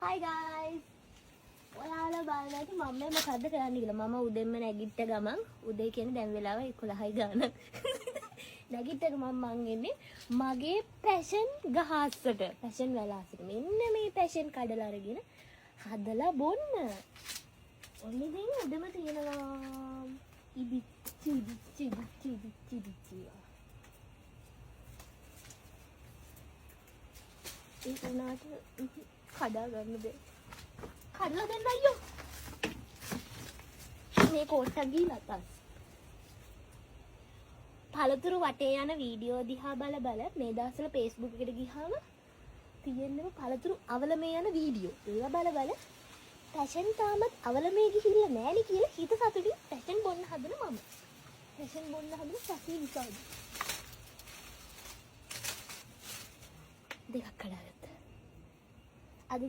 Hi guys. ඔයාලා බලන්න ඇති මම මේ මොකද්ද කරන්න කියලා. මම උදෙන්ම නැගිට්ට ගමන් උදේ කියන්නේ දැන් වෙලාව 11යි ගානක්. නැගිට්ට ගමන් මං එන්නේ මගේ පැෂන් ගහස්සට. පැෂන් වැලාසට. මෙන්න මේ පැෂන් කඩලා අරගෙන හදලා බොන්න. ඔන්න ඉතින් උඩම තියෙනවා. ඉදිච්චි. ඒක උනාට කඩා ගන්න බෑ. කඩලා දෙන්න අයියෝ. මේ කෝට්ටක් ගිහලා තස්. පළතුරු වටේ යන වීඩියෝ දිහා බල මේ දවස්වල Facebook එකට ගියාම තියෙනවා පළතුරු අවලමේ යන වීඩියෝ. ඒවා බල පැෂන් තාමත් අවලමේ ගිහිල්ලා නෑනේ කියලා හිත සතුටින් පැෂන් බොන්න හදන මම. පැෂන් බොන්න හදන සතිය විසාද. දෙකක් කඩාගත්තා. අද